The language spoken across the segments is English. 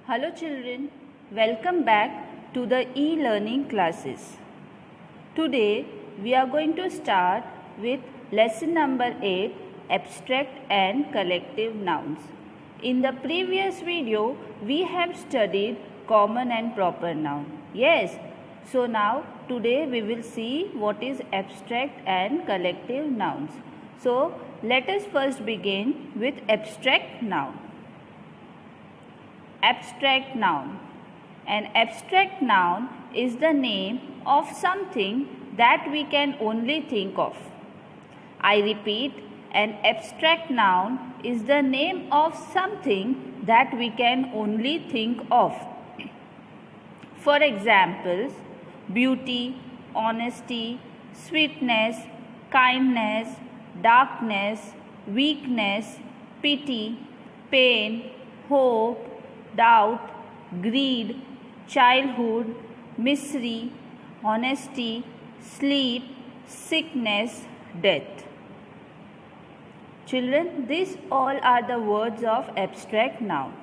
Hello children, welcome back to the e-learning classes. Today we are going to start with lesson number 8, abstract and collective nouns. In the previous video we have studied common and proper noun. Yes, so now today we will see what is abstract and collective nouns. So let us first begin with abstract noun. Abstract noun. An abstract noun is the name of something that we can only think of. I repeat, an abstract noun is the name of something that we can only think of. For examples, beauty, honesty, sweetness, kindness, darkness, weakness, pity, pain, hope, doubt, greed, childhood, misery, honesty, sleep, sickness, death. Children, these all are the words of abstract noun.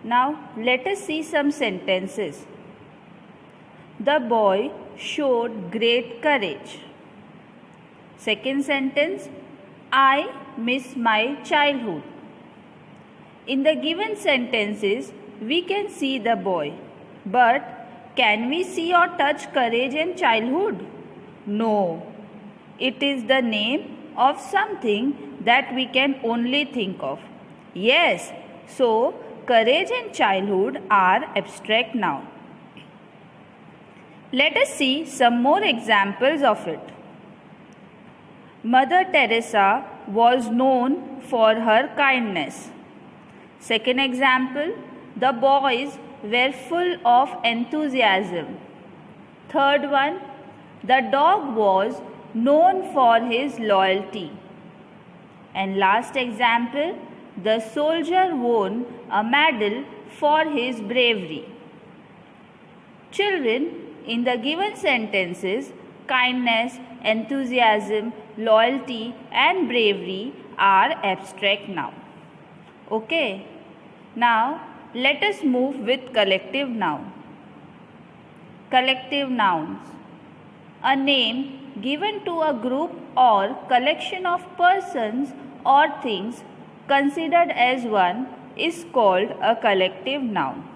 Now, let us see some sentences. The boy showed great courage. Second sentence, I miss my childhood. In the given sentences, we can see the boy. But can we see or touch courage and childhood? No. It is the name of something that we can only think of. Yes, so courage and childhood are abstract noun. Let us see some more examples of it. Mother Teresa was known for her kindness. Second example, the boys were full of enthusiasm. Third one, the dog was known for his loyalty. And last example, the soldier won a medal for his bravery. Children, in the given sentences, kindness, enthusiasm, loyalty and bravery are abstract nouns. Okay, now let us move with collective noun. Collective nouns. A name given to a group or collection of persons or things considered as one is called a collective noun.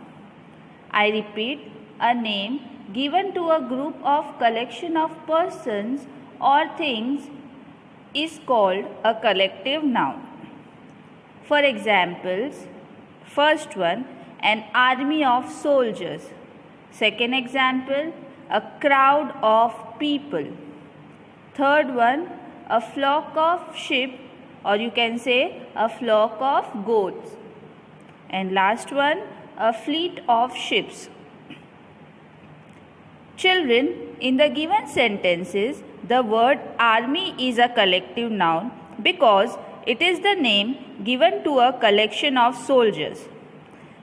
I repeat, a name given to a group of collection of persons or things is called a collective noun. For examples, first one, an army of soldiers. Second example, a crowd of people. Third one, a flock of sheep, or you can say a flock of goats. And last one, a fleet of ships. Children, in the given sentences, the word army is a collective noun because it is the name given to a collection of soldiers.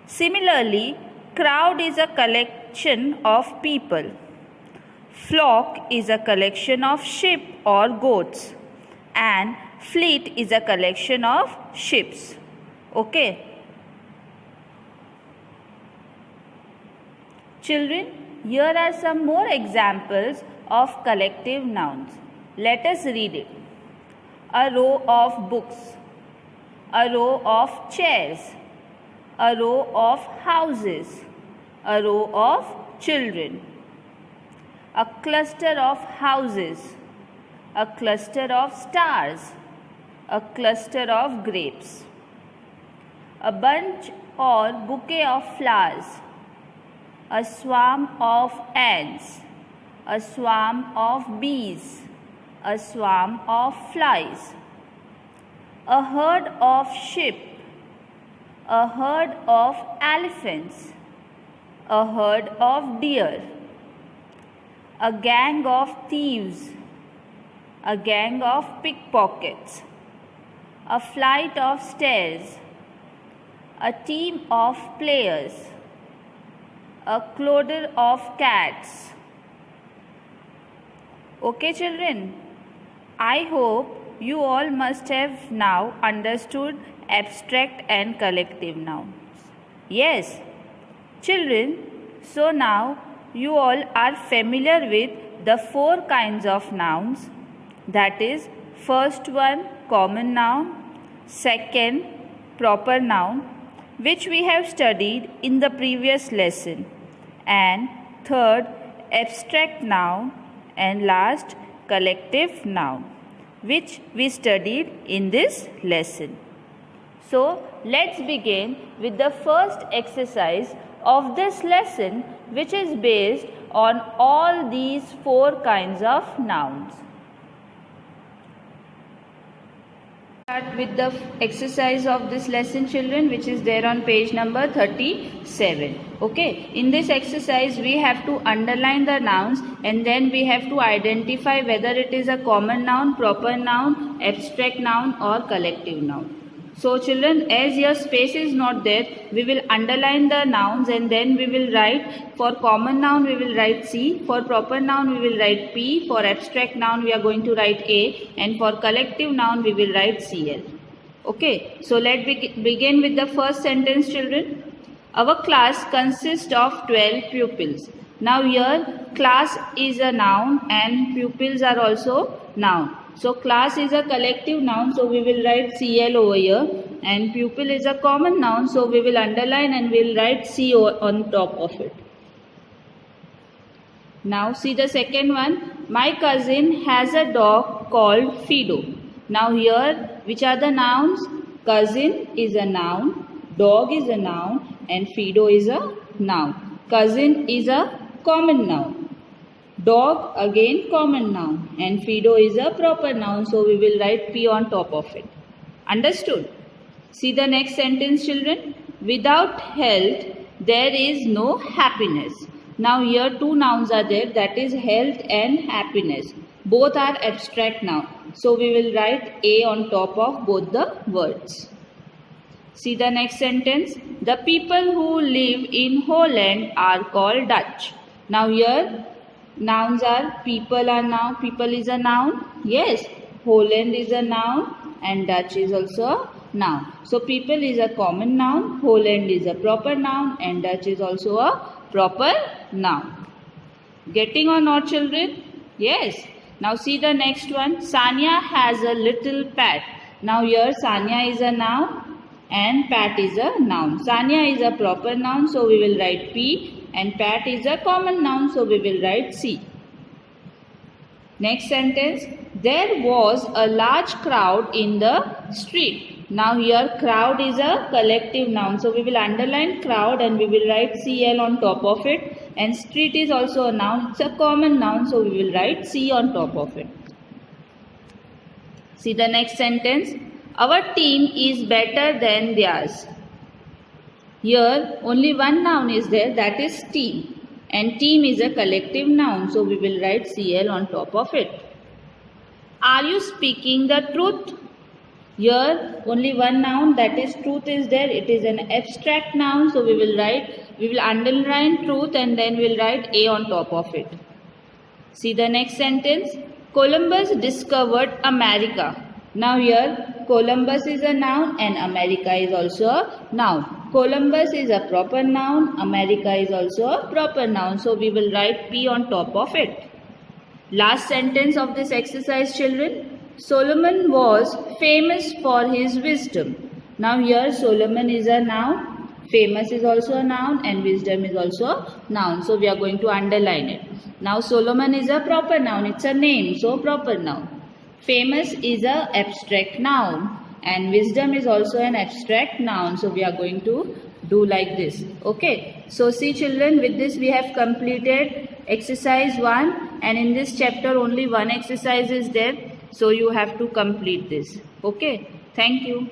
Similarly, crowd is a collection of people. Flock is a collection of sheep or goats. And fleet is a collection of ships. Okay. Children, here are some more examples of collective nouns. Let us read it. A row of books, a row of chairs, a row of houses, a row of children, a cluster of houses, a cluster of stars, a cluster of grapes, a bunch or bouquet of flowers, a swarm of ants, a swarm of bees, a swarm of flies, a herd of sheep, a herd of elephants, a herd of deer, a gang of thieves, a gang of pickpockets, a flight of stairs, a team of players, a cloder of cats. Okay, children? I hope you all must have now understood abstract and collective nouns. Yes. Children, so now you all are familiar with the 4 kinds of nouns. That is, first one, common noun, second, proper noun, which we have studied in the previous lesson, and third, abstract noun, and last, collective noun, which we studied in this lesson. So, let's begin with the first exercise of this lesson, which is based on all these 4 kinds of nouns. Start with the exercise of this lesson, children, which is there on page number 37. Okay, in this exercise we have to underline the nouns and then we have to identify whether it is a common noun, proper noun, abstract noun or collective noun. So children, as your space is not there, we will underline the nouns and then we will write, for common noun we will write C, for proper noun we will write P, for abstract noun we are going to write A, and for collective noun we will write CL. Okay, so let's begin with the first sentence, children. Our class consists of 12 pupils. Now here class is a noun and pupils are also noun. So class is a collective noun, so we will write CL over here, and pupil is a common noun, so we will underline and we will write C on top of it. Now see the second one. My cousin has a dog called Fido. Now here, which are the nouns? Cousin is a noun, dog is a noun, and Fido is a noun. Cousin is a common noun. Dog again common noun, and Fido is a proper noun, so we will write P on top of it. Understood? See the next sentence, children. Without health there is no happiness. Now here 2 nouns are there, that is health and happiness. Both are abstract nouns, so we will write A on top of both the words. See the next sentence. The people who live in Holland are called Dutch. Now here nouns are people are noun, people is a noun. Yes, Holland is a noun and Dutch is also a noun. So people is a common noun, Holland is a proper noun and Dutch is also a proper noun. Getting or not, children? Yes. Now see the next one. Sanya has a little pet. Now here Sanya is a noun and Pat is a noun. Sanya is a proper noun, so we will write P, and Pat is a common noun, so we will write C. Next sentence. There was a large crowd in the street. Now here crowd is a collective noun, so we will underline crowd and we will write CL on top of it, and street is also a noun, it's a common noun, so we will write C on top of it. See the next sentence. Our team is better than theirs. Here only one noun is there, that is team, and team is a collective noun, so we will write CL on top of it. Are you speaking the truth? Here only one noun, that is truth is there, it is an abstract noun, so we will underline truth and then we will write A on top of it. See the next sentence. Columbus discovered America. Now here Columbus is a noun and America is also a noun. Columbus is a proper noun, America is also a proper noun, so we will write P on top of it. Last sentence of this exercise, children. Solomon was famous for his wisdom. Now here Solomon is a noun, famous is also a noun and wisdom is also a noun, so we are going to underline it. Now Solomon is a proper noun, it's a name, so proper noun. Famous is a abstract noun and wisdom is also an abstract noun, so we are going to do like this. Okay, so see children, with this we have completed exercise 1, and in this chapter only one exercise is there, so you have to complete this. Okay, thank you.